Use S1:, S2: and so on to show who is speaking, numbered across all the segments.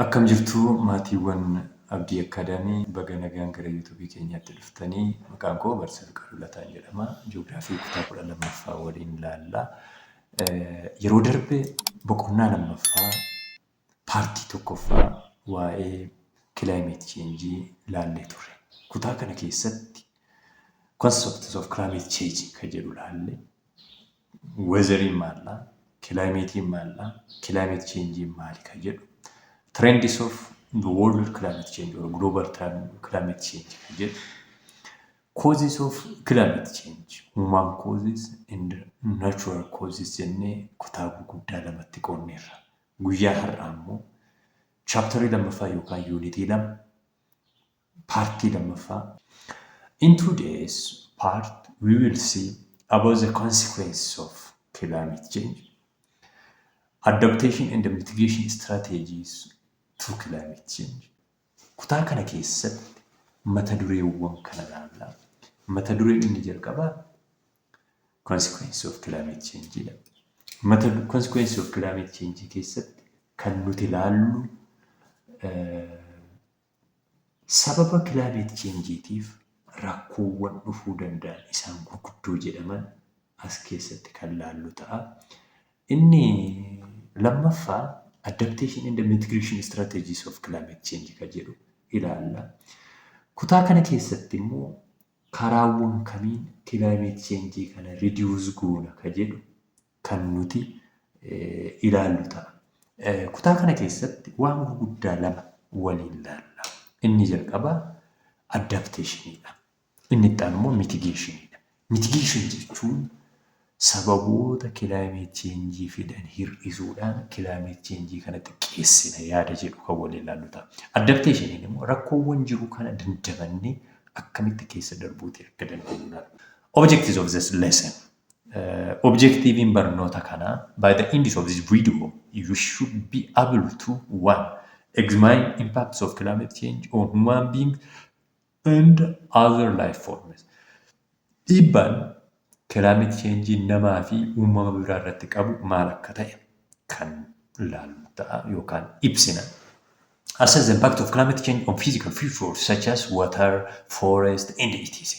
S1: Akkam jirtu maatiiwwan Abdii Akkaadaamii baga nagaan gara yuutuubii keenyaatti dhuftanii maqaan koo Barsiisuu Qaadullataan jedhama. Ji'oogiraafii kutaa 12ffaa waliin ilaallaa. Yeroo darbe boqonnaa lammaffaa paartii tokkoffaa waa'ee climate change ilaallee turre. Kutaa kana keessatti concepts of climate change kan jedhu ilaalle. Weatheriin maallaa, climate'iin maallaa, climate change'iin maali kan jedhu. Trends of the world climate change or global climate change. Causes of climate change, human causes and natural causes jennee kutaa gurguddaa lamatti qoonneerra. Guyyaa har'aa immoo chaaptarii lammaffaa yookaan yuunitii lama paartii lammaffaa. In today's part we will see about the consequences of climate change, adaptation and mitigation strategies to climate change. Kutaa kana keessatti mata dureewwan kana ilaallaa. Mata dureen inni jalqabaa consequences of climate change dha. Consequences of climate change keessatti kan nuti ilaallu sababa climate change'tiif rakkoowwan dhufuu danda'an isaan gurguddoo jedhaman as keessatti kan ilaallu ta'a. Inni lammaffaa adaptation and mitigation strategies of climate change kan jedhu ilaalla. Kutaa kana keessatti immoo karaawwan kamiin climate change kana reduce goona kan jedhu kan nuti ilaallu ta'a. Kutaa kana keessatti waan gurguddaa lama waliin ilaalla. Inni jalqabaa adaptationidha. Inni itti aanu immoo mitigationidha. Mitigation jechuun sababoota climate change fidan hir'isuudhaan climate change kana xiqqeessina yaada jedhu kan waliin ilaallu ta'a. Adaptation immoo rakkoowwan jiru kana dandamannee akkamitti keessa darbuuti akka dandeenyu. Objectives of this lesson. Objectiviin barnoota kanaa by the end of this video you should be able to 1. Examine impacts of climate change on human beings and other life forms. Dhiibbaan climate change namaa fi uumama biraa irratti qabu maal akka ta'e kan ilaallu ta'a yookaan ibsina. Assess the impact of climate change on physical features such as water, forest, and etc.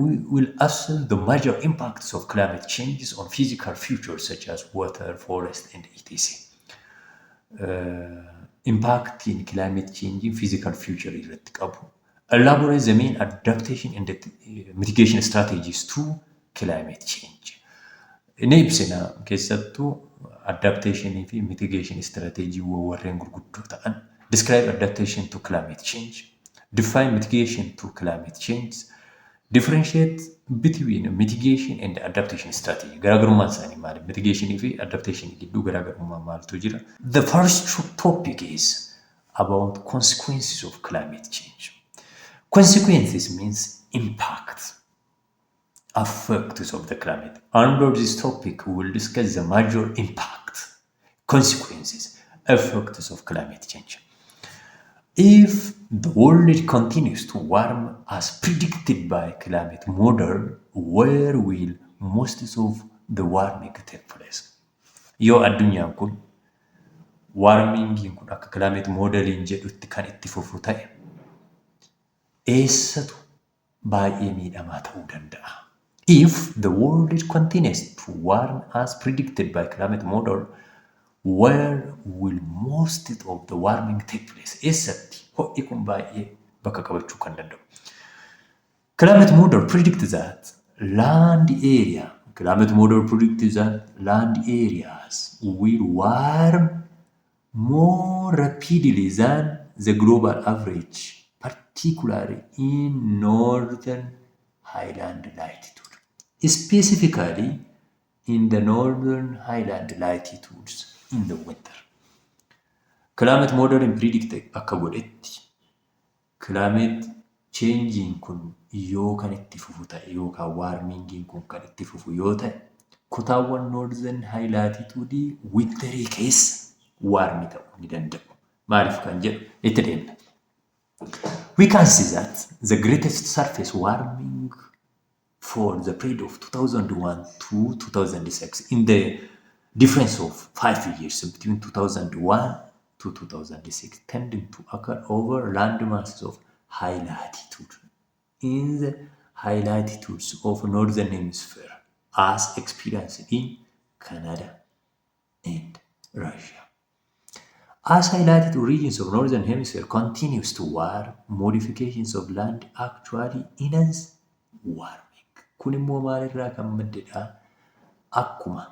S1: We will assess the major impacts of climate changes on physical features such as water, forest, and etc. Impact in climate change in physical future irratti qabu. Elaborate the main adaptation and mitigation strategies to climate change. Inni ibsina keessattuu adaptation fi mitigation strategy warreen gurguddoo ta'an. Describe adaptation to climate change. Define mitigation to climate change. Differentiate between mitigation and adaptation strategy. Garaagarummaan isaanii maali? Mitigation fi adaptation gidduu garaagarummaa maaltu jira? The first topic is about consequences of climate change. Consequences means impact, effects of the climate. Under this topic, we will discuss the major impact, consequences, effects of climate change. If the world continues to warm as predicted by climate model, where will most of the warming take place? Yoo addunyaan kun warmingiin kun akka climate modeliin jedhutti kan itti fufu ta'e eessatu baay'ee miidhamaa ta'uu danda'a. If the world continues to warm as predicted by climate model, where will most of the warming take place? Eessatti ho'i kun baay'ee bakka qabachuu kan danda'u. Climate model predicts that land areas will warm more rapidly than the global average, particularly in northern highland latitude. Specifically in the northern highland latitudes in the winter. Climate model predict akka godhetti climate changing kun yoo kan itti fufu ta'e yookaan warmingin kun kan itti fufu yoo ta'e kutaawwan northern high latitude winterii keessa warmi ta'uu ni danda'u. Maaliif kan jedhu itti deemna. We can see that the greatest surface warming for the period of 2001 to 2006 in the difference of 5 years between 2001 to 2006 tending to occur over land masses of high latitude in the high latitudes of northern hemisphere as experienced in Canada and Russia. As highlighted, regions of northern hemisphere continues to warm, modifications of land actually enhance warming. Kun immoo maalirraa kan maddedha? Akkuma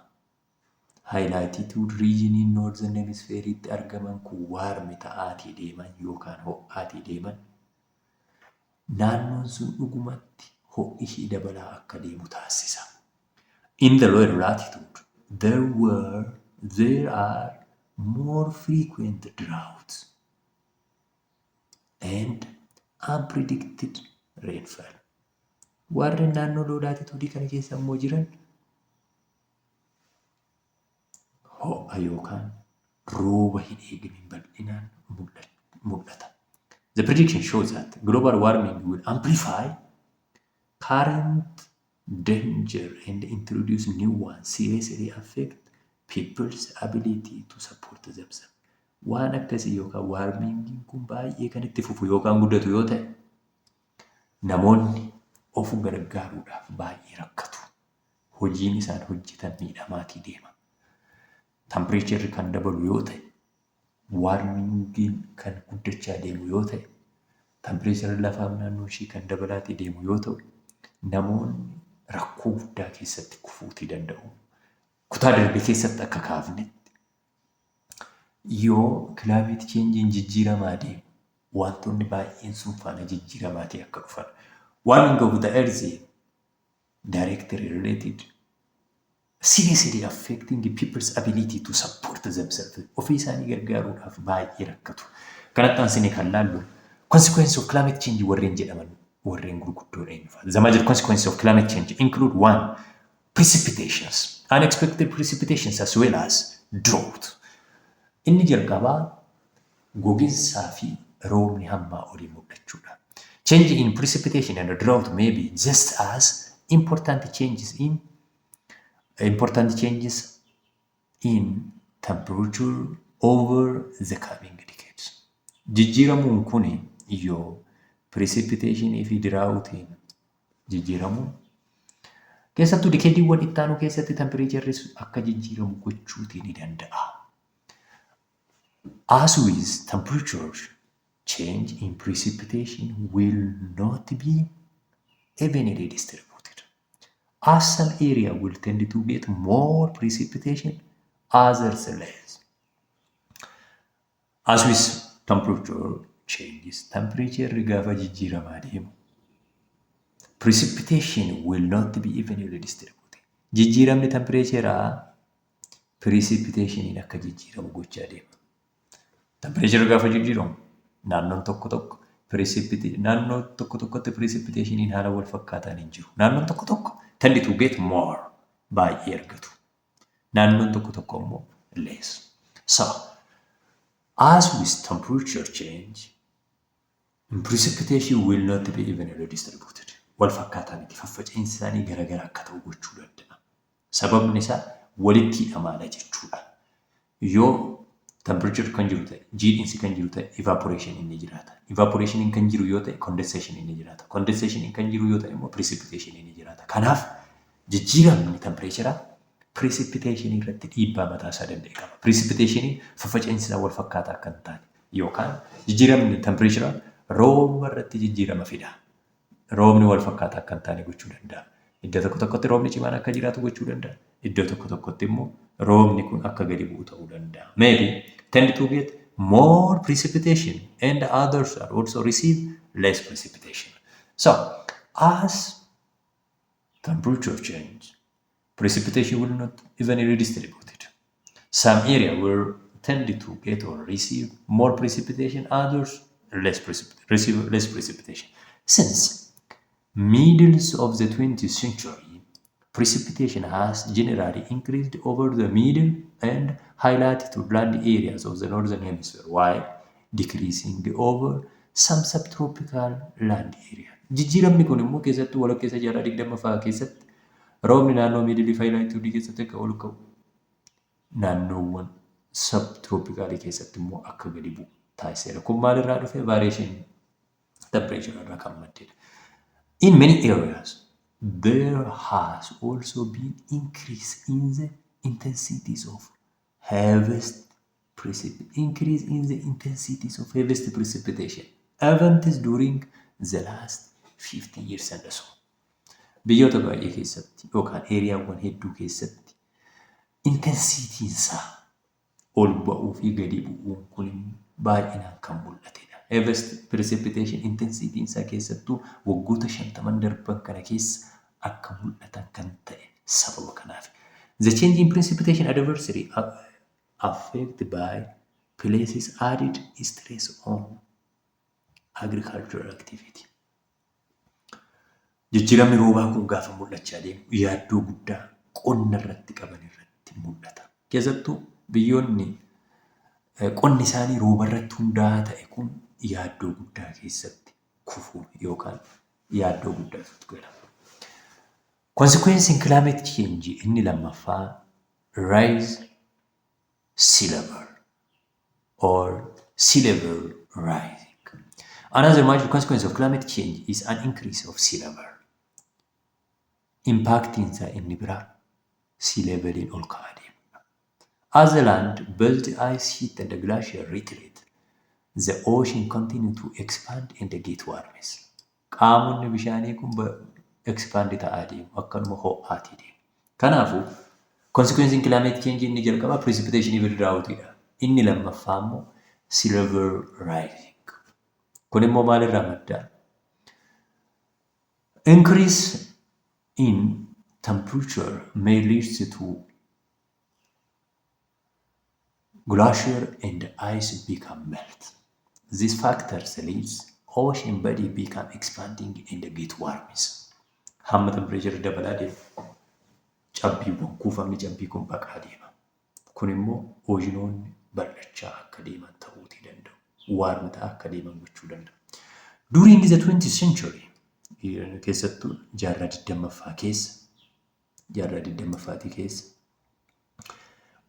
S1: high latitude regioniin northern hemisphere'itti argaman kun warmi ta'aatii deeman yookaan ho'aatii deeman naannoon sun dhugumatti ho'i ishii dabalaa akka deemu taasisa. In the lower latitude, there are more frequent droughts and unpredicted rainfall. Warri naannoo low latitude kana keessa immoo jiran ho'a yookaan rooba hin eegamiin bal'inaan mul'ata. The prediction shows that global warming will amplify current danger and introduce new ones, seriously affect people's ability to support themselves. Waan akkasii yookaan warmingiin kun baay'ee kan itti fufu yookaan guddatu yoo ta'e namoonni of gargaaruudhaaf baay'ee rakkatu. Hojiin isaan hojjetan miidhamaatii deema. Temperature kan dabalu yoo ta'e warmingiin kan guddachaa deemu yoo ta'e temperature lafaa naannoo ishii kan dabalaatii deemu yoo ta'u namoonni rakkoo guddaa keessatti kufuutii danda'u. Kutaa darbe keessatti akka kaafnetti yoo climate change'n jijjiiramaa deemu wantoonni baay'een sun faana jijjiiramaatii akka dhufan. Warming of the earth directly related seriously affecting people's ability to support themselves. Ofii isaanii gargaaruudhaaf baay'ee rakkatu. Kanatti aansinee kan laallu consequence of climate change warreen jedhaman warreen gurguddoodha inni fa'a. The major consequences of climate change include 1. Precipitations, unexpected precipitations as well as drought. Inni jalqabaa gogiinsaa fi roobni hammaa olii mul'achuudha. Change in precipitation and drought may be just as important changes in temperature over the coming decades. Jijjiiramuun kun yoo precipitation fi droughtiin jijjiiramuun keessattuu dikeediiwwan itti aanu keessatti temperature akka jijjiiramu gochuutii ni danda'a. As with temperature change in precipitation will not be evenly distributed. As some area will tend to get more precipitation, others less. As with temperature changes, temperature gaafa jijjiiramaa deemu precipitation will not be evenly distributed. Jijjiiramni temperature'aa precipitationiin akka jijjiiramu gochaa deema. Temperature gaafa jijjiiramu naannoon tokko tokkotti precipitationiin haala wal fakkaataan hin jiru. Naannoon tokko tokko tend to get more baay'ee argatu. Naannoon tokko tokko immoo less. So, as with temperature change, precipitation will not be evenly distributed. Wal fakkaataan itti faffaca'insi isaanii garagara akka ta'u gochuu danda'a. Sababni isaa walitti hidhamaadha jechuudha. Yoo temperature kan jiru ta'e, jiidhinsi kan jiru ta'e, evaporation inni jiraata. Evaporation kan jiru yoo ta'e, condensation inni jiraata. Condensation kan jiru yoo ta'e immoo precipitation inni jiraata. Kanaaf jijjiiramni temperature precipitation irratti dhiibbaa mataa isaa danda'e qaba. Precipitation faffaca'insi isaa wal fakkaataa akka hin taane yookaan jijjiiramni temperature rooba irratti jijjiirama fida. Roobni wal fakkaataa akka hin taane gochuu danda'a. Iddoo tokko tokkotti roobni cimaan akka jiraatu gochuu danda'a. Iddoo tokko tokkotti immoo roobni kun akka gadi bu'u ta'uu danda'a. Maybe tend to get more precipitation and others are also receive less precipitation. So, as temperature change, precipitation will not evenly distributed. Some area will tend to get or receive more precipitation, others receive less precipitation. Since middles of the 20th century, precipitation has generally increased over the middle and high latitude land areas of the northern hemisphere, while decreasing over some subtropical land area. Jijjiiramni kun immoo keessattuu walakkeessa jaarraa 20 fa'aa keessatti roobni naannoo middle fi high latitude keessatti akka ol ka'u naannoowwan subtroopikaalii keessatti immoo akka gadi bu'u taasiseera. Kun maalirraa dhufe? Variation temperature irraa kan maddeedha. In many areas, there has also been increase in the intensities of heaviest precipitation events during the last 50 years and so. Biyyoota baay'ee keessatti yookaan eeriyaawwan hedduu keessatti intensitiin isaa ol ba'uu fi gadi bu'uun kun baay'inaan kan mul'atedha. Heaviest precipitation intensitiin isaa keessattuu waggoota 50 darban kana keessa akka mul'atan kan ta'e sababa kanaaf. The change in precipitation adversely affected by places added stress on agricultural activity. Jijjiiramni roobaa kun gaafa mul'achaa deemu yaaddoo guddaa qonna irratti qaban irratti mul'ata. Keessattuu biyyoonni qonni isaanii rooba irratti hundaa'aa ta'e kun yaaddoo guddaa keessatti kufuu yookaan yaaddoo guddaa gala. Consequence in climate change inni lammaffaa rise sea level or sea level rising. Another major consequence of climate change is an increase of sea level. Impacting the inni biraa sea level in ol ka'aa deemudha. As the land built ice sheet and the glacier retreat, the ocean continue to expand and get warmer. Qaamonni bishaanii kun expand ta'aa deemu akkanuma ho'aatii deemu. Kanaafuu consequence in climate change inni jalqaba precipitation irraa'uutidha. Inni lammaffaa immoo sea level rising. Kun immoo maalirraa madda? Increase in temperature may lead to glacier and ice become melt. These factors leads ocean body become expanding and get warmer. Hamma temperature dabalaa deemu cabbiiwwan kuufamni cabbii kun baqaa deema. Kun immoo oceanoonni bal'achaa akka deeman ta'uutii danda'u. Warm ta'aa akka deeman gochuu danda'u. During the 20th century, keessattuu jaarraa 20ffaa keessa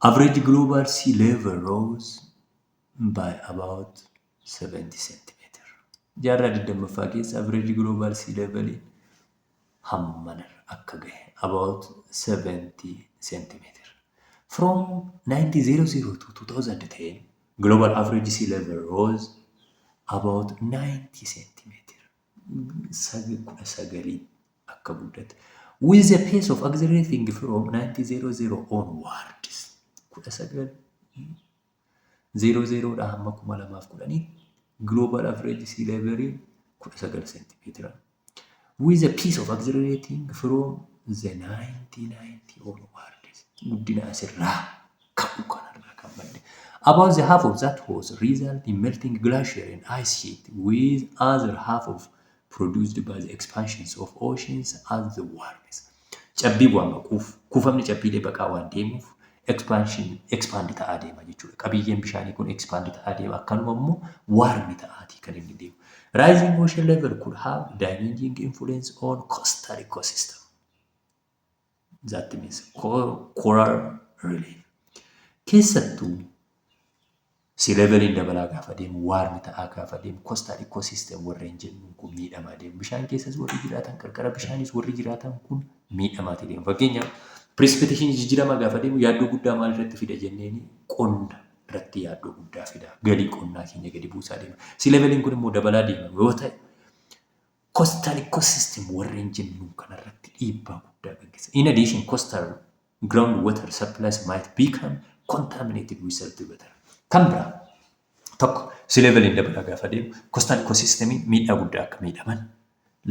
S1: average global sea level rose by about 70 centimeter. Jaarraa 20ffaa keessa average global sea level hamman akka gahe about 70 centimeter. From 1900 to 2010, global average sea level rose about 90 centimeter. Akka guddate. With the pace of accelerating from 1900 onwards. 1900 dha hamma 2010 global average sea level 19 centimeter. With the pace of accelerating from the 1990 onwards. Guddina asirraa ka'u kanarraa kan madde. About the half of that was result in melting glacier and ice sheet, with other half of produced by the expansions of oceans as the warmest. Cabbii waan kuufamni cabbiilee baqaa waan deemuuf expand ta'aa deema jechuudha. Qabiyyeen bishaanii kun expand ta'aa deema akkanuma immoo warmi ta'aatii kan inni deemu. Rising ocean level could have damaging influence on coastal ecosystem. That means coral reef. Keessattuu sea level dabalaa gaafa deemu warmi ta'aa gaafa deemu coastal ecosystem warreen jennuun kun miidhamaa deemu. Bishaan keessas warri jiraatan qarqara bishaanis warri jiraatan kun miidhamaati deemu. Fakkeenyaaf precipitation jijjiirama gaafa deemu yaaddoo guddaa maal irratti fida jenneeni qonna irratti yaaddoo guddaa fida. Galii qonnaa keenya gadi buusaa deema. Sea level kun immoo dabalaa deema yoo ta'e coastal ecosystem warreen jennuun kanarratti dhiibbaa guddaa gaggeessa. In addition, coastal groundwater supplies might become contaminated with saltwater. Kan biraa tokko sea level dabalaa gaafa deemu coastal ecosystemiin miidhaa guddaa akka miidhaman.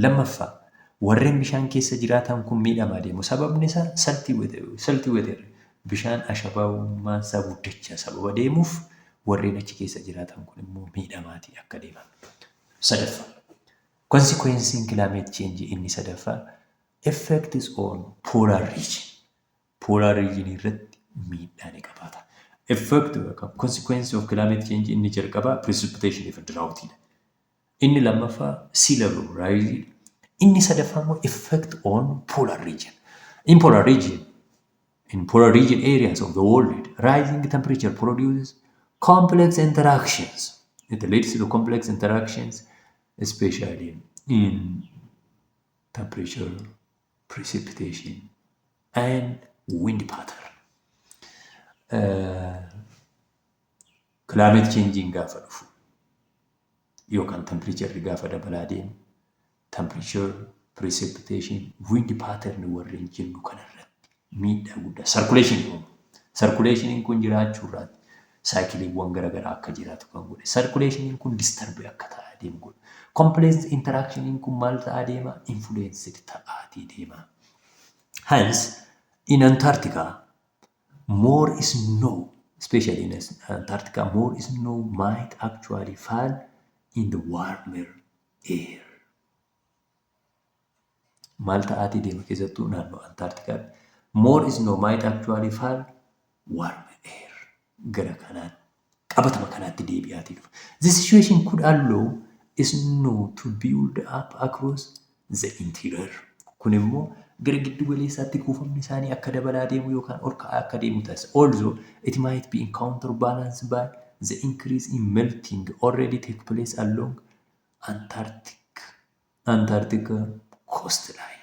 S1: Lammaffaa warreen bishaan keessa jiraatan kun miidhamaa deemu. Sababni isaa saltwater bishaan ashabaawummaan isaa guddachaa sababa deemuuf warreen achi keessa jiraatan kun immoo miidhamaatii akka deeman. Sadaffaa consequence in climate change inni sadaffaa effects on polar region. Polar region irratti miidhaa ni qabaata. Effect consequence of climate change inni jalqabaa precipitation if drought. Inni lammaffaa sea level rise. Inni sadaffaa immoo effect on polar region. In polar region in polar region areas of the world, rising temperature produces complex interactions. It leads to complex interactions, especially in temperature, precipitation, and wind pattern. Climate changing gaafa dhufu yookaan temperature gaafa dabalaa deemu temperature, precipitation, wind pattern warreen jennu kanarratti miidhaa guddaa circulation uumu. Circulationiin kun jiraachuurraati saayikiliiwwan garaagaraa akka jiraatu kan godhe. Circulationiin kun disturb akka ta'aa deemu godhe. Complex interactioniin kun maal ta'aa deema? Influenced ta'aatii deema. Hence, in Antarctica, more snow, especially in Antarctica, more snow might actually fall in the warmer air. Maal ta'aatii deema keessattuu naannoo Antarctica. More snow might actually fall warmer air. Gara kanaan qabatama kanaatti deebi'aatii dhufa. This situation could allow snow to build up across the interior. Kun immoo gara giddu galeessaatti kuufamni isaanii akka dabalaa deemu yookaan ol ka'aa akka deemu taasisa. Also, it might be counterbalanced by the increase in melting already take place along Antarctica coastline.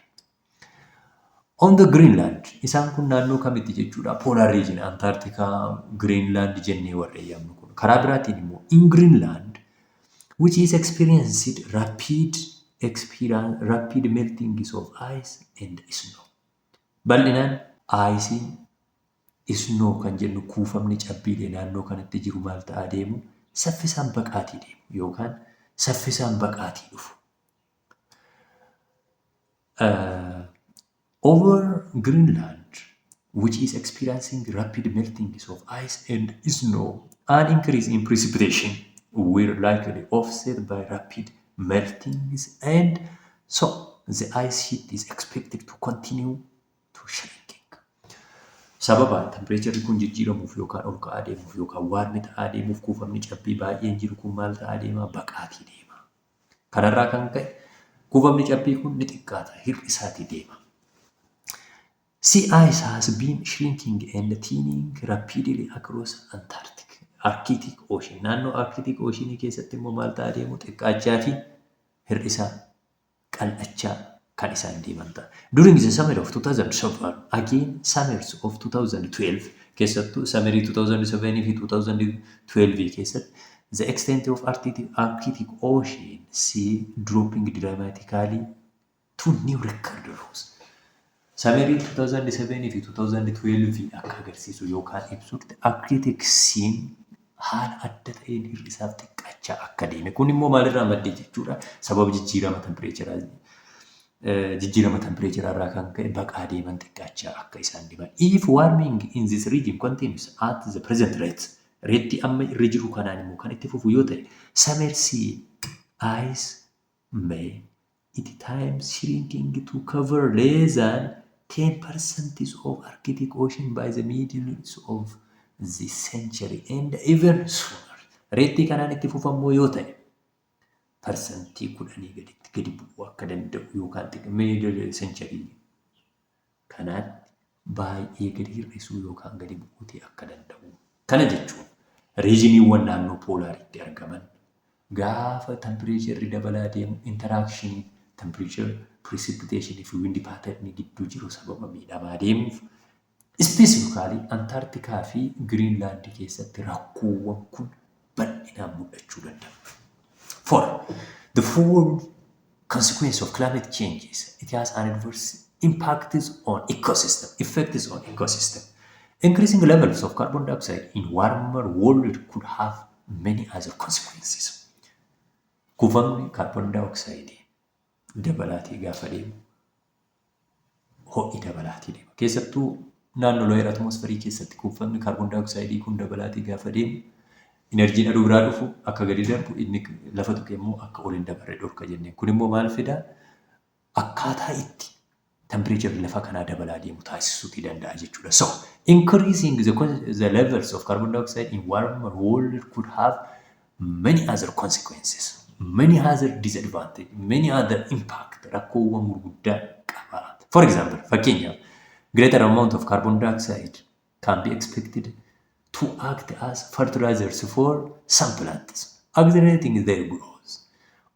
S1: On the Greenland, isaan kun naannoo kamitti jechuudha? Polar region, Antarctica, Greenland jennee warra eeyyamnu kun. Karaa biraatiin immoo in Greenland, which is experienced rapid melting of ice and snow. Bal'inaan aayisiin snow kan jennu kuufamni cabbiilee naannoo kanatti jiru maal ta'aa deemu? Saffisaan baqaatii deemu yookaan saffisaan baqaatii dhufu. Over Greenland, which is experiencing rapid melting of ice and snow, an increase in precipitation will likely offset by rapid meltings, and so the ice sheet is expected to continue to shrinking. Sababa temperature kun jijjiiramuuf yookaan ol ka'aa deemuuf yookaan waarmi ta'aa deemuuf kuufamni cabbii baay'een jiru kun maal ta'aa deema? Baqaatii deema. Kanarraa kan ka'e kuufamni cabbii kun ni xiqqaata, hir'isaatii deema. Sea ice has been shrinking and thinning rapidly across Arctic Ocean. Naannoo Arctic Ocean keessatti immoo maal ta'aa deemu? Xiqqaachaa fi hir'isaa, qal'achaa kan isaan deeman ta'a. During the summer of 2007, again summers of 2012 keessattuu summerii 2007 fi 2012 keessatti the extent of Arctic Ocean sea dropping dramatically to new record lows. Summerii 2007 fi 2012 akka agarsiisu yookaan ibsutti Arctic Sea haala adda ta'een hir'isaaf xiqqaachaa akka deeme. Kun immoo maalirraa maddee jechuudha? Sababa jijjiirama tempereecharaa irraa kan ka'e baqaa deeman xiqqaachaa akka isaan deeman. If warming in this region continues at the present rate, reetti amma irra jiru kanaan immoo kan itti fufu yoo ta'e, summer sea ice may at times shrinking to cover less than 10% of Arctic Ocean by the middle of this century and even sooner. Reetti kanaan itti fufammoo yoo ta'e parsantii 10 gadi bu'uu akka danda'u yookaan middle century kanaan baay'ee gadi hir'isuu yookaan gadi bu'uutii akka danda'u. Kana jechuun riijiniiwwan naannoo poolaaritti argaman gaafa tempereecherri dabalaa deemu interakshinii temperature, precipitation fi wind pattern gidduu jiru sababa miidhamaa deemuuf specifically Antarctica fi Greenland keessatti rakkoowwan kun bal'inaan mul'achuu danda'u. For the full consequence of climate changes, it has an adverse effects on ecosystem. Increasing levels of carbon dioxide in warmer world could have many other consequences. Kuufamni carbon dioxide dabalaatii gaafa deemu ho'i dabalaatii deema. Keessattuu naannoo lo'eer atmosferii keessatti kuufamni carbon dioxide kun dabalaatii gaafa deemu enerjiin aduu biraa dhufu akka gadi darbu inni lafa tuqe immoo akka ol hin dabarre dhorka jennee. Kun immoo maal fidaa? Akkaataa itti temperature lafa kanaa dabalaa deemu taasisuutii danda'a jechuudha. So, increasing the levels of carbon dioxide in warmer world could have many other consequences. Many other disadvantages, many other impact, rakkoowwan gurguddaa qaba. For example, fakkeenyaaf greater amount of carbon dioxide can be expected to act as fertilizers for some plants, accelerating their growth.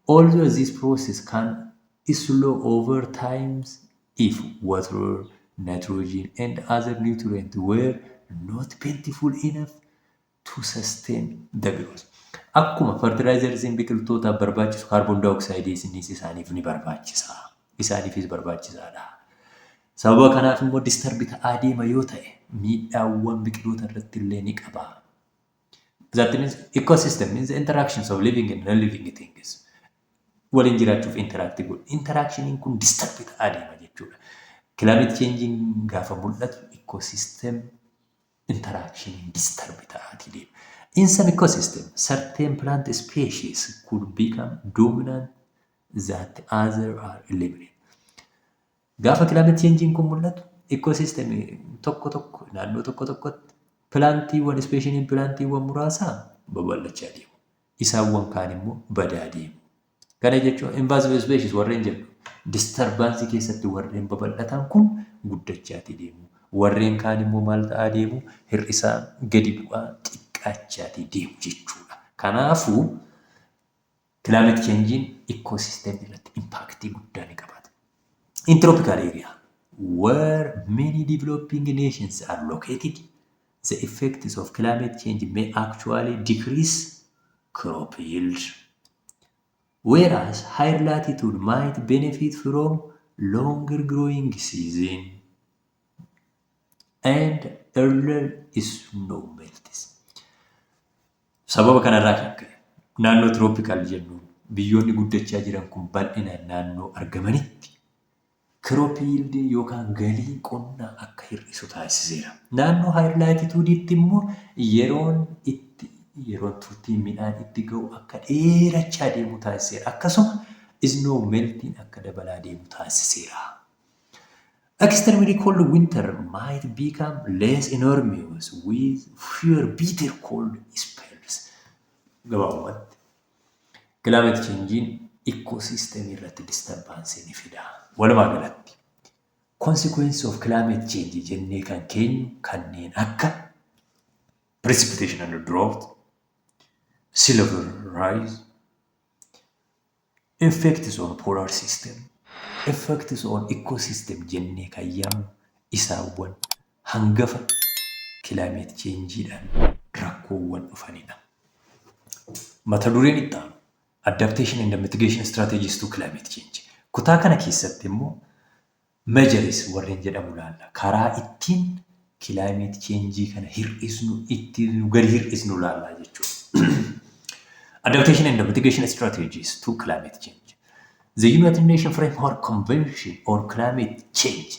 S1: Although this process can slow over time if water, nitrogen, and other nutrients were not plentiful enough to sustain the growth. Akkuma fertilizersiin biqiltootaaf barbaachisu carbon dioxide isaaniif ni barbaachisa. Isaaniifis barbaachisaadha. Sababa kanaaf immoo disturb ta'aa deema yoo ta'e miidhaawwan biqiloota irratti illee ni qaba. That means ecosystem means the interactions of living and non-living things. Waliin jiraachuuf interact godhu. Interactioniin kun disturb ta'aa deema jechuudha. Climate changing gaafa mul'atu ecosystem interaction disturb ta'aa deema. In some ecosystem, certain plant species could become dominant that others are eliminated. Gaafa climate changing kun mul'atu ecosystem tokko naannoo tokkotti pilaantiiwwan ispeeshaliin pilaantiiwwan muraasaa babal'achaa deemu. Isaawwan kaan immoo badaa deemu. Kana jechuun invasive species warreen jedhu disturbance keessatti warreen babal'atan kun guddachaa deemu. Warreen kaan immoo maal ta'aa deemu hir'isaa gadi bu'aa xiqqaachaa deemu jechuudha. Kanaafuu climate changing ecosystem irratti impact guddaa ni qabaata. In tropical area, where many developing nations are located, the effects of climate change may actually decrease crop yield, whereas higher latitude might benefit from longer growing season and earlier snow melts. Sababa kanarraa kan ka'e naannoo tropical jennuun biyyoonni guddachaa jiran kun bal'inaan naannoo argamanitti crop yield yookaan galii qonnaa akka hir'isu taasiseera. Naannoo higher latitude'itti immoo yeroon turtiin midhaan itti ga'u akka dheerachaa deemu taasiseera. Akkasuma snow melting akka dabalaa deemu taasiseera. Extremely cold winter might become less enormous with fewer bitter cold spells. Gabaabumatti climate changing ecosystem irratti disturbance ni fida. Walumaa galatti consequence of climate change jennee kan keenyu kanneen akka precipitation and drought, sea level rise, effects on polar system, effects on ecosystem jennee kan yaamnu isaawwan hangafa climate change'dhaan rakkoowwan dhufanidha. Mata dureen itti aanu adaptation and mitigation strategies to climate change. Kutaa kana keessatti immoo measures warreen jedhamu laalla. Karaa ittiin climate change kana gadi hir'isnu laallaa jechuudha. Adaptation and mitigation strategies to climate change. The United Nations Framework Convention on Climate Change,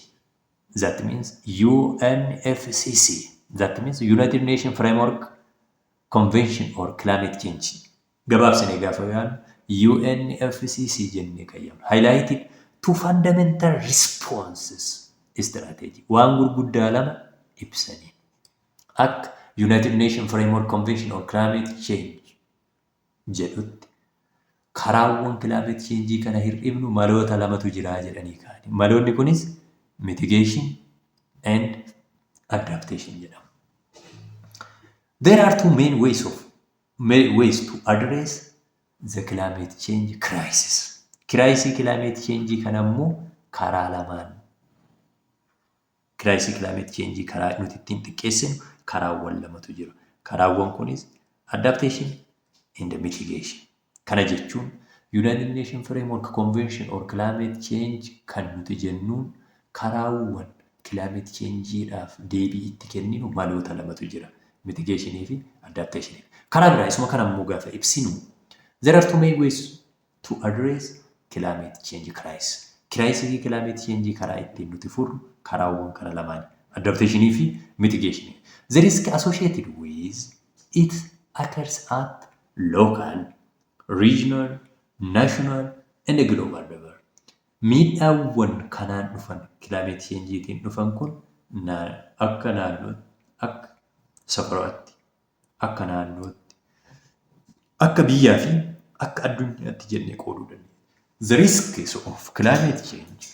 S1: that means UNFCCC, that means United Nations Framework Convention on Climate Change. Gabaabsinee gaafa yaadnu UNFCCC jennee kan yaamnu. Highlighted two fundamental responses strategy. Waan gurguddaa lama ibsanii. Akka United Nations Framework Convention on Climate Change jedhutti karaawwan climate change kana hir'ibnu maloota lamatu jira jedhanii kaa'ani. Maloonni kunis mitigation and adaptation jedhamu. There are two main ways to address the climate change crisis. Crisis climate change kana immoo karaa lamaan. Crisis climate change karaa nuti ittiin xiqqeessinu karaawwan lamatu jira. Karaawwan kunis adaptation and mitigation. Kana jechuun United Nations Framework Convention on Climate Change kan nuti jennuun karaawwan climate change'dhaaf deebii itti kenninu maloota lamatu jira. Mitigation fi adaptation. Karaa biraa isuma kana immoo gaafa ibsinu there are two main ways to address climate change crisis. Crisis climate change karaa ittiin nuti furru karaawwan kana lamaan adaptation fi mitigation. The risk associated with it occurs at local, regional, national, and global level. Miidhaawwan kanaan dhufan climate change'tiin dhufan kun akka naannootti, akka safaraatti, akka naannootti, akka biyyaa fi akka addunyaatti jennee qooduu dandeenya. The risks of climate change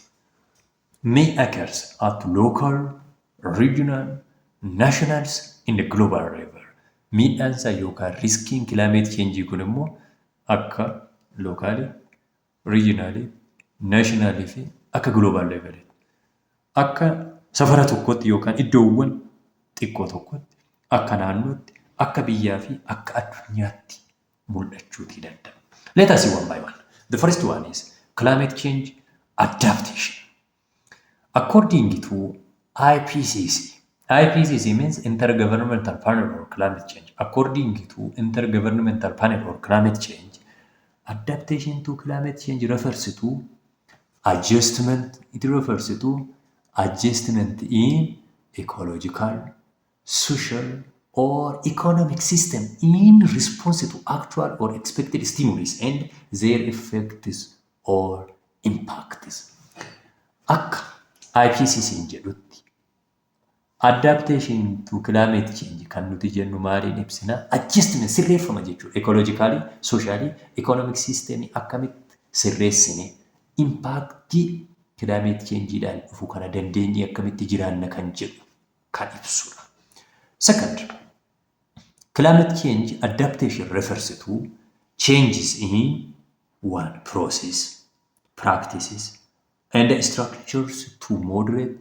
S1: may occur at local, regional, nationals in the global level. Miidhaansaa yookaan riskiin climate change kun immoo akka lookaalii, regionaalii, nationalii fi akka global level. Akka safara tokkotti yookaan iddoowwan xiqqoo tokkotti, akka naannootti, akka biyyaa fi akka addunyaatti mul'achuutii danda'a. Let us see one by one. The first one is climate change adaptation. According to IPCC, IPCC means Intergovernmental Panel on Climate Change. According to Intergovernmental Panel on Climate Change, adaptation to climate change refers to adjustment. It refers to adjustment in ecological, social, or economic system in response to actual or expected stimulus and their effects or impacts. Akka IPCC jedhutti adaptation to climate change kan nuti jennu maaliin ibsina? Adjustment sirreeffama jechuudha. Ecologically, socially, economic system akkamitti sirreessine impactii climate changeidhaan dhufu kana dandeenye akkamitti jiraanna kan jedhu kan ibsudha. Second, climate change adaptation refers to changes in one process, practices, and structures to moderate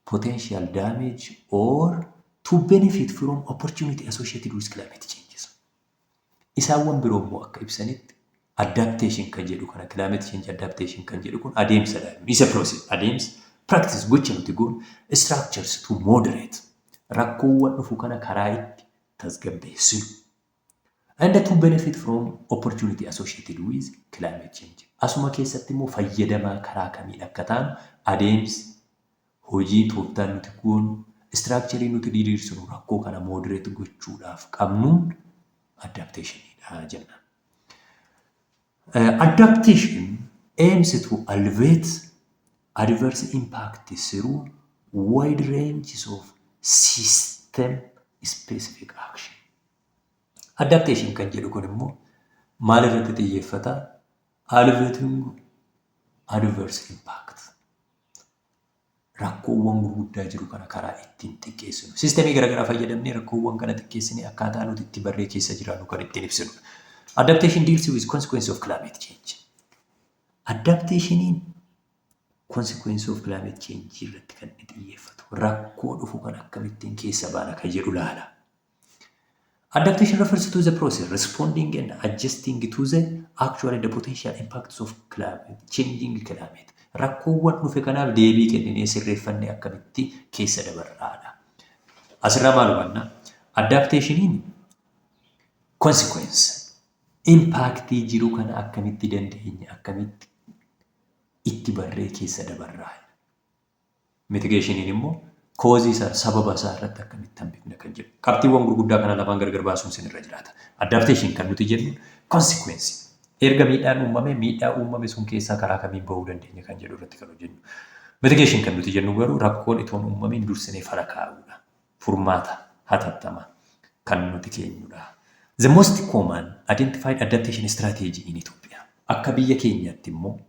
S1: potential damage or to benefit from opportunity associated with climate changes. Isaawwan biroo immoo akka ibsanitti adaptation kan jedhu kana climate change adaptation kan jedhu kun adeemsadha. Isa process adeemsa practice gocha nuti goonu structures to moderate rakkoowwan dhufu kana karaa itti tasgabbeessinu and to benefit from opportunity associated with climate change. Asuma keessatti immoo fayyadamaa karaa kamiin akka taanu adeemsi hojii tooftaan nuti goonu structure nuti diriirsinu rakkoo kana moderate gochuudhaaf qabnuun adaptationidha jenna. Adaptation aims to alleviate adverse impacts through wide ranges of system-specific action. Adaptation kan jedhu kun immoo maal irratti xiyyeeffata? Alleviating adverse impact. Rakkoowwan gurguddaa jiru kana karaa ittiin xiqqeessinu. Sistemii garaagaraa fayyadamnee rakkoowwan kana xiqqeessinee akkaataa nuti itti barree keessa jiraannu kan ittiin ibsinudha. Adaptation deals with consequences of climate change. Adaptationiin consequence of climate change irratti kan xiyyeeffatu. Rakkoo dhufu kan akkamittiin keessa baana kan jedhu laala. Adaptation refers to the process responding and adjusting to the actual and the potential impacts of climate, changing climate. Rakkoowwan dhufe kanaaf deebii kenninee sirreeffannee akkamitti keessa dabarraadha. Asirraa maal hubanna? Adaptationiin consequence impactii jiru kana akkamitti dandeenya akkamitti itti barree keessa dabarraa. Mitigationiin immoo koozii isaa sababa isaa irratti akkamitti hambifna kan jedhu. Qabxiiwwan gurguddaa kana lamaan gargar baasuun sinirra jiraata. Adaptation kan nuti jennu consequence. Erga miidhaan uumame sun keessaa karaa kamiin bahuu dandeenya kan jedhu irratti kan hojjennu. Mitigation kan nuti jennu garuu rakkoon itoon uumameen dursinee fala kaa'uudha. Furmaata hatattamaa kan nuti keenyudha. The most common identified adaptation strategy in Ethiopia. Akka biyya keenyaatti immoo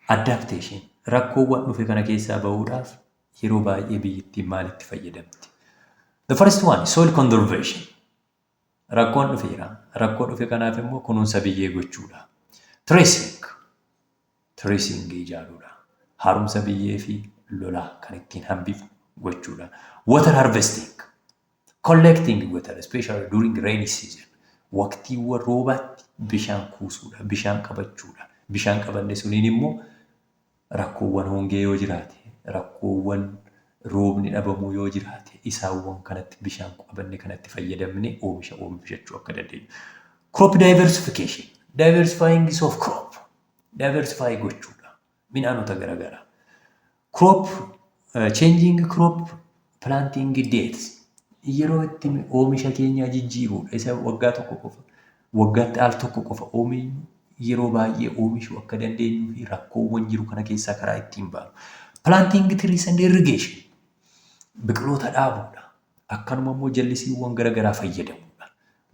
S1: adaptation rakkoowwan dhufe kana keessaa bahuudhaaf yeroo baay'ee biyyattiin maalitti fayyadamti? The first one soil conservation. Rakkoon dhufeera. Rakkoo dhufe kanaaf immoo kunuunsa biyyee gochuudha. Tracing ijaaruudha. Haaromsa biyyee fi lolaa kan ittiin hambifnu gochuudha. Water harvesting. Collecting water especially during rainy season. Waqtiiwwan roobaatti bishaan kuusuudha. Bishaan qabachuudha. Bishaan qabanne suniin immoo rakkoowwan hongee yoo jiraate, rakkoowwan roobni dhabamuu yoo jiraate, isaawwan kanatti bishaan qabanne kanatti fayyadamne oomishachuu akka dandeenyu. Crop diversification. Diversifying of crop. Diversify gochuudha. Midhaanota garaagaraa. Changing crop planting dates. Yeroo itti oomisha keenya jijjiiruudha. Isa waggaa tokko qofa. Waggaatti al tokko qofa oomishni yeroo baay'ee oomishuu akka dandeenyuu fi rakkoowwan jiru kana keessaa karaa ittiin baanu. Planting trees and irrigation. Biqiloota dhaabuudha. Akkanuma immoo jallisiiwwan garaagaraa fayyadamuudha.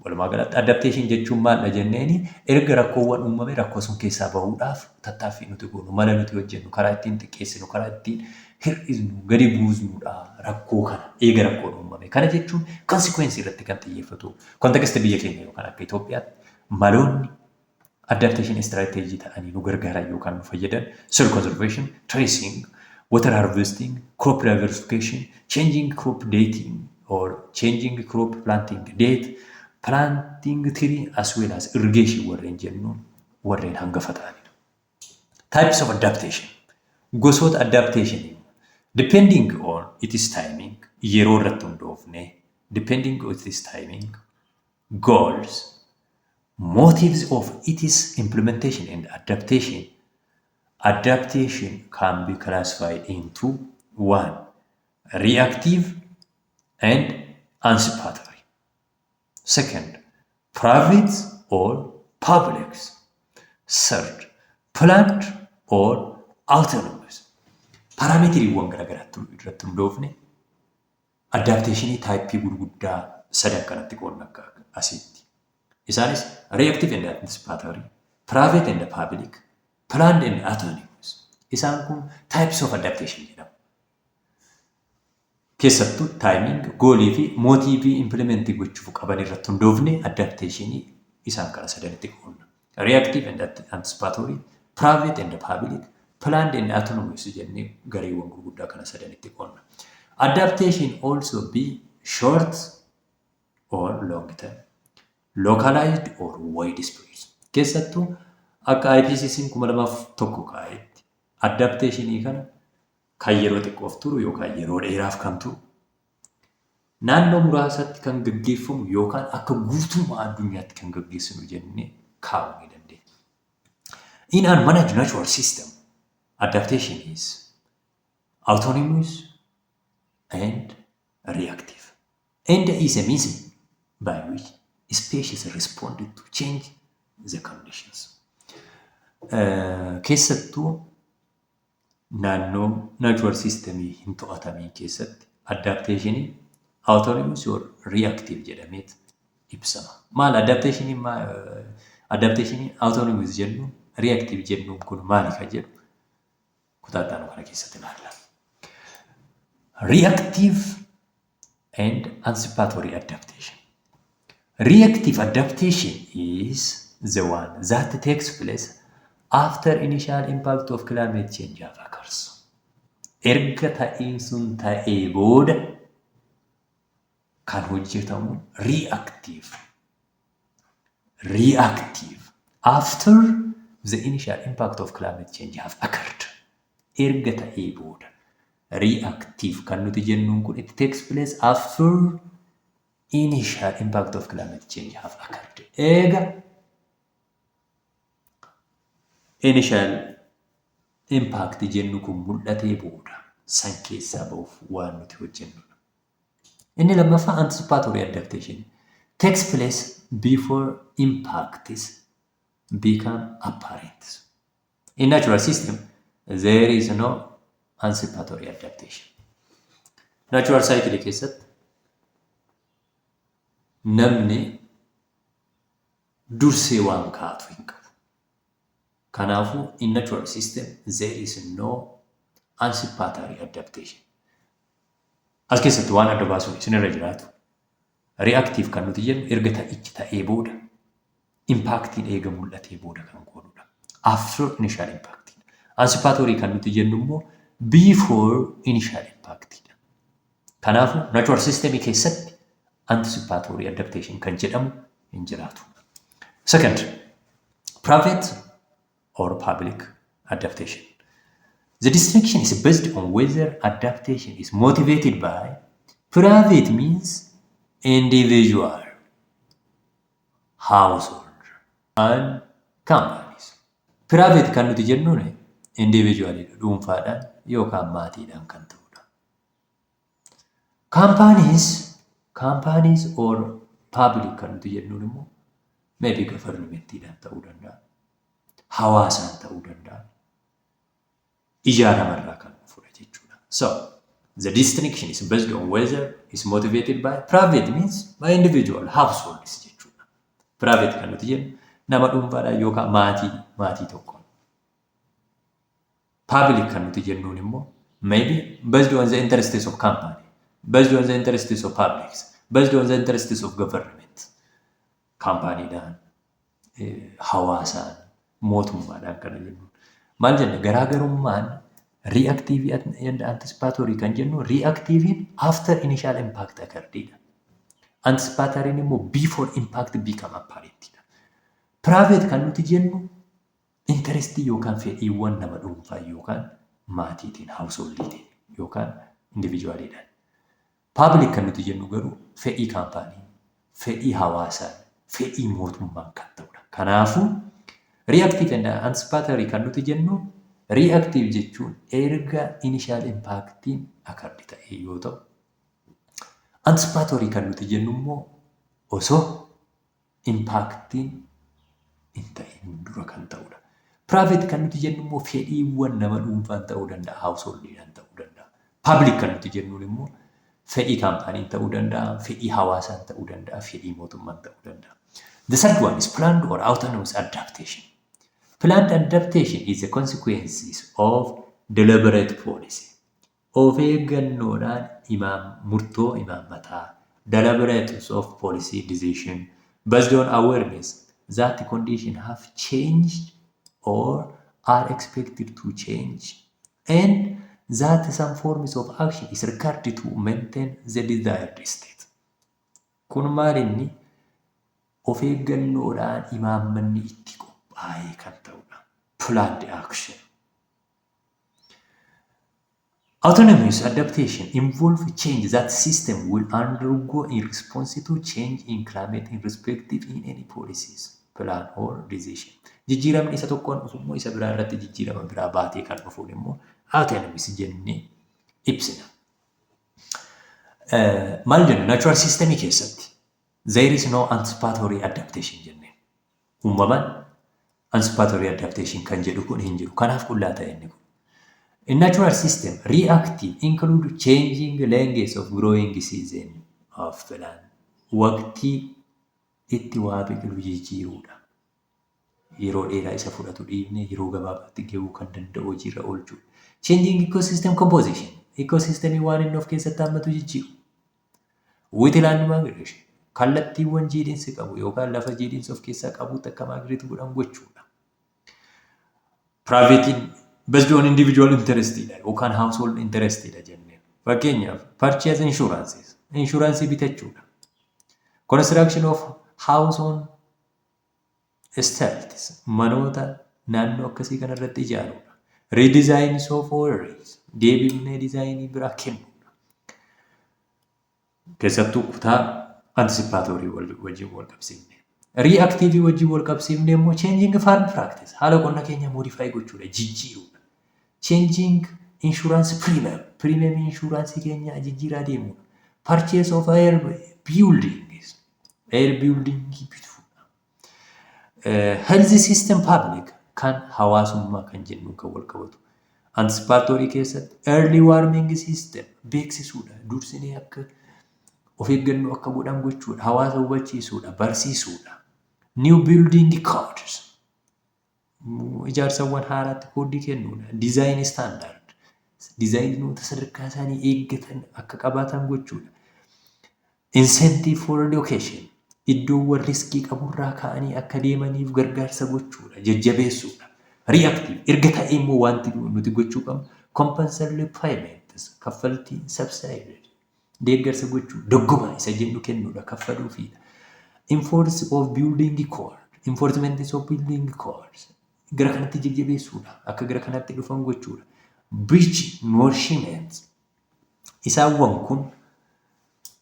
S1: Walumaa galatti adaptation jechuun maalidha jenneeni erga rakkoowwan uumame rakkoo sun keessaa bahuudhaaf tattaaffii nuti goonu mala nuti hojjennu karaa ittiin xiqqeessinu karaa ittiin hir'isnu gadi buusnuudha rakkoo kana eega rakkoon uumame. Kana jechuun konsikwensii irratti kan xiyyeeffatu konteksti biyya keenya yookaan akka Itoophiyaatti maloonni adaptation strategy ta'anii nu gargaaran yookaan nu fayyadan soil conservation, tracing, water harvesting, crop diversification, changing crop dating or changing crop planting date, planting tree as well as irrigation warreen jennuun warreen hangafa ta'anidha. Types of adaptation. Gosoota adaptation depending on its timing yeroo irratti hundoofne depending on its timing goals motives of its implementation and adaptation can be classified into 1. Reactive and anticipatory. Second, private or public. Third, planned or autonomous. Parameteriiwwan garaagaraatti irratti hundoofne adaptationii taayippii gurguddaa sadan kanatti qoodna akka asitti. Isaanis reactive and anticipatory, private and public, planned and autonomous. Isaan kun types of adaptation jedhamu. Keessattuu timing, goolii fi motiivii implementii gochuuf qaban irratti hundoofne adaptationii isaan kana sadanitti qoodna. Reactive and anticipatory, private and public, planned and autonomous jennee gareewwan gurguddaa kana sadanitti qoodna. Adaptation also be short or long term, localized or widespread. Keessattuu akka IPCC'n 2001 kaa'etti adaptationii kana kan yeroo xiqqoof turu yookaan yeroo dheeraaf kan turu naannoo muraasatti kan gaggeeffamu yookaan akka guutummaa addunyaatti kan gaggeessinu jennee kaa'uu ni dandeenya. In a managed natural system, adaptation is autonomous and reactive and is a means by which species respond to change the conditions. Keessattuu naannoo natural systemii hin to'atamiin keessatti adaptationii autonomous or reactive jedhameet ibsama. Maal adaptationii autonomous jennu reactive jennuun kun maali kan jedhu kutaataanuu kana keessatti ilaalla. Reactive and anticipatory adaptation. Reactive adaptation is the one that takes place after initial impact of climate change occurs. Erga ta'iin sun ta'ee booda kan hojjetamu reactive. Reactive after the initial impact of climate change have occurred. Erga ta'ee booda reactive kan nuti jennuun kun it takes place after initial impact of climate change have occurred. Eega initial impact jennu kun mul'atee booda san keessaa ba'uuf waan nuti hojjennudha. Inni lammaffaa anticipatory adaptation takes place before impacts become apparent. In natural system, there is no anticipatory adaptation. Natural cycle keessatti namni dursee waan kaa'atu hin qabu. Kanaafuu in natural system there is no anticipatory adaptation. As keessatti waan adda baasuun isinirra jiraatu reactive kan nuti jennu erga ta'ichi ta'ee booda impactiin eega mul'atee booda kan qoodudha. After initial impact. Anticipatory kan nuti jennu immoo before initial impact. Kanaafuu natural system keessatti anticipatory adaptation kan jedhamu hin jiraatu. Second, private or public adaptation. The distinction is based on whether adaptation is motivated by private means, individual, household, and companies. Private kan nuti jennuun individual dhuunfaadhaan yookaan maatiidhaan kan ta'udha. Companies or public kan nuti jennuun immoo maybe governmentidhaan ta'uu danda'a. Hawaasaan ta'uu danda'a. Ijaaramarraa kan dhufudha jechuudha. So, the distinction is based on whether it's motivated by private means, by individual households jechuudha. Private kan nuti jennu nama dhuunfaadhaan yookaan maatii tokko. Public kan nuti jennuun immoo maybe based on the interests of company, based on the interests of publics, based on the interests of government. Companyidhaan, hawaasaan, mootummaadhaan kana jennuun. Maal jenna garaagarummaan reactive and anticipatory kan jennu reactive after initial impact occurred. Anticipatory immoo before impact become apparent. Private kan nuti jennu interest yookaan fedhiiwwan nama dhuunfaa yookaan maatiitiin householdiitiin yookaan individualidhaan. Public kan nuti jennu garuu fedhii kaampaanii, fedhii hawaasaan, fedhii mootummaan kan ta'udha. Kanaafuu reactive and anticipatory kan nuti jennu reactive jechuun erga initial impactiin occurred ta'e yoo ta'u, anticipatory kan nuti jennu immoo osoo impactiin hin ta'in dura kan ta'udha. Private kan nuti jennu immoo fedhiiwwan nama dhuunfaan ta'uu danda'a, householdiidhaan ta'uu danda'a. Public kan nuti jennuun immoo fedhii kaampaaniin ta'uu danda'a, fedhii hawaasaan ta'uu danda'a, fedhii mootummaan ta'uu danda'a. The third one is planned or autonomous adaptation. Planned adaptation is the consequences of deliberate policy. Of eeggannoodhaan murtoo imaammataa, deliberateness of policy decision based on awareness that the conditions have changed or are expected to change, and that some forms of action is required to maintain the desired state. Kun maal inni of eeggannoodhaan imaammanni itti qophaa'ee kan ta'udha. Planned action. Autonomous adaptation involves change that system will undergo in response to change in climate irrespective in any policies, plan or decision. Jijjiiramni isa tokkoon immoo isa biraa irratti jijjiirama biraa baatee kan dhufuun immoo autonomous jennee ibsina. Maal jenna natural systemii keessatti there is no anticipatory adaptation jennee. Uumamaan anticipatory adaptation kan jedhu kun hin jiru. Kanaaf qullaa ta'e inni kun. In natural system, reactive include changing lengths of growing season of plant. Waqtii itti waa biqilu jijjiiruudha. Yeroo dheeraa isa fudhatu dhiibnee yeroo gabaabaatti gahuu kan danda'u hojiirra oolchuudha. Changing ecosystem composition. Ecosystemii waan inni of keessatti hammatu jijjiiru. Wetland migration. Kallattiiwwan jiidhinsi qabu yookaan lafa jiidhinsi of keessaa qabutti akka migrate godhan gochuudha. Private based on individual interest yookaan household interest jennee. Fakkeenyaaf purchase insurances. Insuraansii bitachuudha. Construction of house on estates. Manoota naannoo akkasii kanarratti ijaaruudha. Redesign of areas. Deebifnee diizaayinii biraa kennuudha. Keessattuu kutaa anticipatory wajjin wal qabsiifne. Reactive wajjin wal qabsiifne immoo changing farm practice. Haala qonna keenya modify gochuudha, jijjiiruudha. Changing insurance premium. Premium insurance keenya jijjiiraa deemuudha. Purchase of air buildings. Air building bituudha. Health system public kan hawaasummaa kan jennu kan wal qabatu. Anticipatory keessatti early warning system beeksisuudha. Dursinee akka of eeggannoo akka godhan gochuudha. Hawaasa hubachiisuudha, barsiisuudha. New building codes. Ijaarsawwan haaraatti koodii kennuudha. Design standard. Dizaayinoota sadarkaa isaanii eeggatan akka qabaatan gochuudha. Incentive for relocation. Iddoowwan riskii qaburraa ka'anii akka deemaniif gargaarsa gochuudha. Jajjabeessuudha. Reactive. Erga ta'ee immoo wanti nuti gochuu qabnu compulsory payments. Kaffaltii subsidized. Deeggarsa gochuu. Doggoma isa jennu kennuudha. Kaffaluufiidha. Enforce of building code. Enforcement of building codes. Gara kanatti jajjabeessuudha. Akka gara kanatti dhufan gochuudha. Bridge nourishment. Isaawwan kun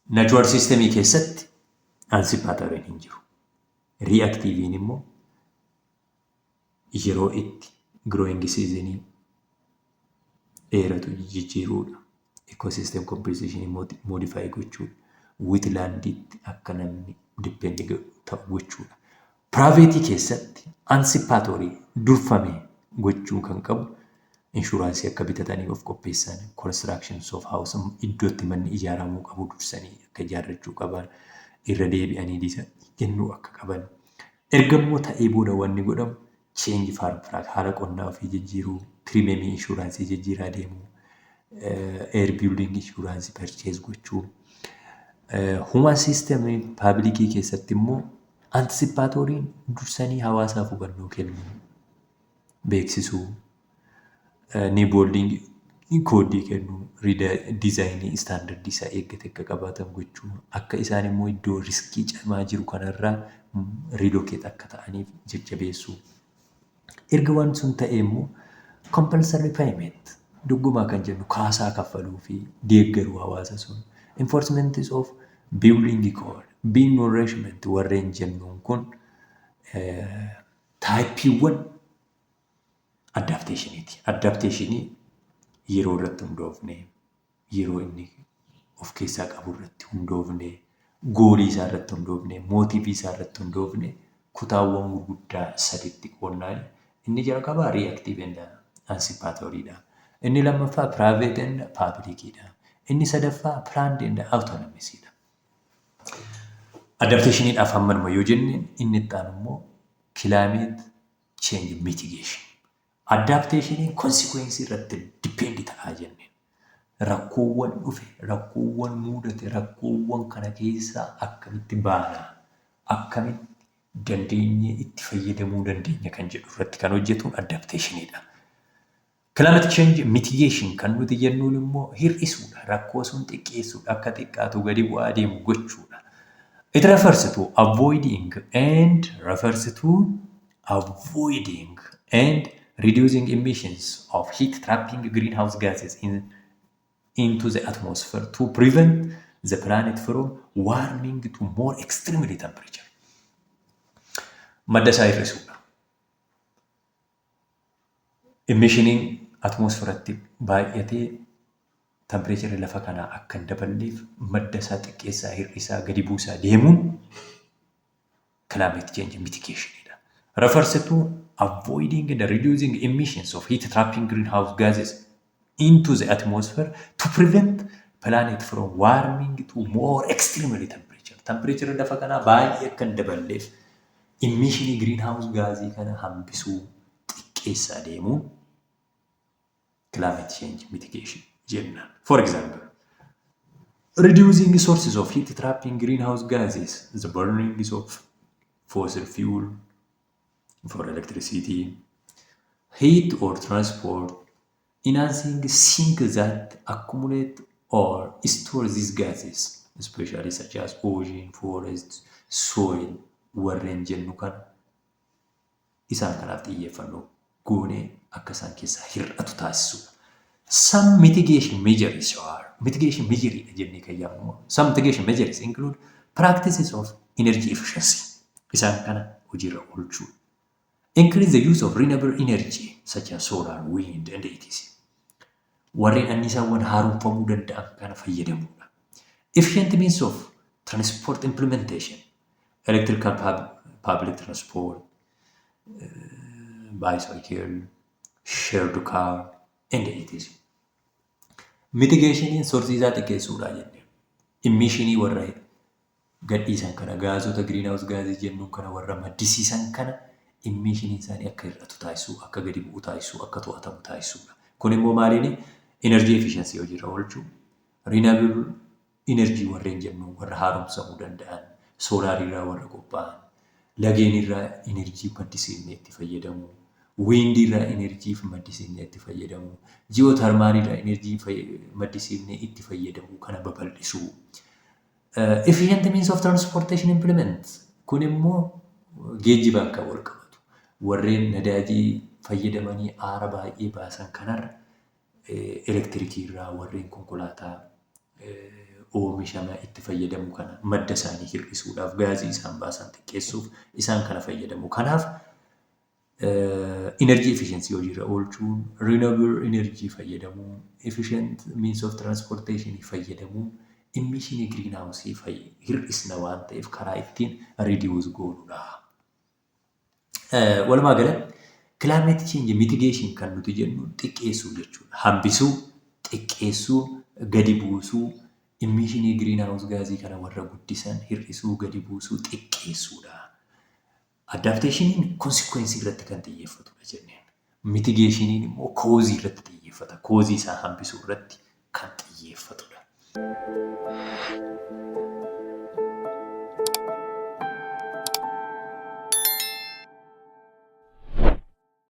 S1: natural systemii keessatti anticipatory hin jiru. Reactivein immoo yeroo itti growing seasonii dheeratu jijjiiruudha. Ecosystem composition modify gochuudha. Wetlanditti akka namni depend ta'u gochuudha. Private keessatti anticipatory durfamee gochuu kan qabu insuraansii akka bitatanii of qopheessan, constructions of house iddootti manni ijaaramuu qabu dursanii akka ijaarrachuu qaban, irra deebi'anii kennuu akka qaban, Ergammoo ta'ee booda wanni godhamu change farm practice haala qonnaa ofii jijjiiruu, premium insurance jijjiiraa deemuu, air building insurance purchase gochuu. Human system publicii keessatti immoo anticipatoriin dursanii hawaasaaf hubannoo kennuu, beeksisuu, ni bolding koodii kennuu, diizaayinii istaandardii isaa eeggate akka qabaatan gochuu, akka isaan immoo iddoo riskii cimaa jiru kanarraa riilokeet akka ta'aniif jajjabeessuu. Erga waan sun ta'e immoo compulsory payment dhuggumaa kan jennu kaasaa kaffaluu fi deeggaruu hawaasa sun. Enforcement of building code, being nourishment warreen jennuun kun taayippiiwwan adaptationiti. Adaptationii yeroo irratti hundoofne, yeroo inni of keessaa qabu irratti hundoofne, goolii isaa irratti hundoofne, mootiivii isaa irratti hundoofne kutaawwan gurguddaa saditti qoonnaan inni jalqabaa reactive and anticipatory dha. Inni lammaffaa private and public dha. Inni sadaffaa planned and autonomous dha. Adaptationiidhaaf hammanuma yoo jenne inni itti aanu immoo climate change mitigation. Adaptationiin consequence irratti depend ta'aa jenne. Rakkoowwan dhufe, rakkoowwan mudate, rakkoowwan kana keessaa akkamitti baana, akkamitti dandeenye itti fayyadamuu dandeenya kan jedhu irratti kan hojjetuun adaptationiidha. Climate change mitigation kan nuti jennuun immoo hir'isuudha, rakkoo sun xiqqeessuudha, akka xiqqaatu gadi bu'aa deemu gochuudha. It refers to avoiding and reducing emissions of heat-trapping greenhouse gases into the atmosphere to prevent the planet from warming to more extremely temperature. Madda isaa hir'isuudha. Emishiniin atmosfeeratti baay'atee temperature lafa kanaa akka hin daballeef madda isaa xiqqeessaa, hir'isaa, gadi buusaa deemuun climate change mitigation dha. Refers to avoiding and reducing emissions of heat-trapping greenhouse gases into the atmosphere to prevent planet from warming to more extremely temperature. Temperature lafa kanaa baay'ee akka hin daballeef emissionii greenhouse gaasii kana hambisuu xiqqeessaa deemuun climate change mitigation jenna. For example, reducing sources of heat-trapping greenhouse gases, the burning of fossil fuel for electricity, heat or transport, enhancing sinks that accumulate or store these gases, especially such as ocean, forests, soil, warreen jennu kana isaan kanaaf xiyyeeffannoo goonee akka isaan keessaa hir'atu taasisudha. Some mitigation measures jennee kan yaadamu. Some mitigation measures include practices of energy efficiency. Isaan kana hojiirra oolchuu. Increase the use of renewable energy such as solar, wind and etc. Warreen annisaawwan haaromfamuu danda'an kana fayyadamuudha. Efficient means of transport implementation. Electrical public transport, bicycle, shared car, and etc. Mitigationiin soortii isaa xiqqeessuudha jenne. Emissionii warra gadhiisan kana gaazota greenhouse gaasii jennu kana warra maddisiisan kana emissionii isaanii akka hir'atu taasisuu, akka gadi bu'u taasisuu, akka to'atamu taasisuudha. Kun immoo maaliini? Energy efficiency hojiirra oolchuu, renewable energy warreen jennu warra haaromsamuu danda'an, soolaarirraa warra qophaa'an, lageenirraa enerjii maddisiifnee itti fayyadamuu, wiindirraa enerjii maddisiifnee itti fayyadamuu, ji'ootarmaalirraa enerjii maddisiifnee itti fayyadamuu kana babal'isuu. Efficient means of transportation implement. Kun immoo geejjiba akka wal qabatu. Warreen nadaajii fayyadamanii aara baay'ee baasan kanarra elektirikiirraa warreen konkolaataa oomishama itti fayyadamu kana madda isaanii hir'isuudhaaf gaazii isaan baasan xiqqeessuuf isaan kana fayyadamu. Kanaaf energy efficiency hojiirra oolchuun, renewable energy fayyadamuun, efficient means of transportation fayyadamuun emissionii greenhouse hir'isna waan ta'eef karaa ittiin reduce goonudha. Walumaa galatti climate change mitigation kan nuti jennu xiqqeessuu jechuudha. Hambisuu, xiqqeessuu, gadi buusuu, emissionii greenhouse gaasii kana warra guddisan hir'isuu, gadi buusuu, xiqqeessuudha. Adapteeshiniin konsikwensii irratti kan xiyyeeffatudha jenneen. Mitigeeshiniin immoo koozii irratti xiyyeeffata. Koozii isaa hambisuu irratti kan xiyyeeffatudha.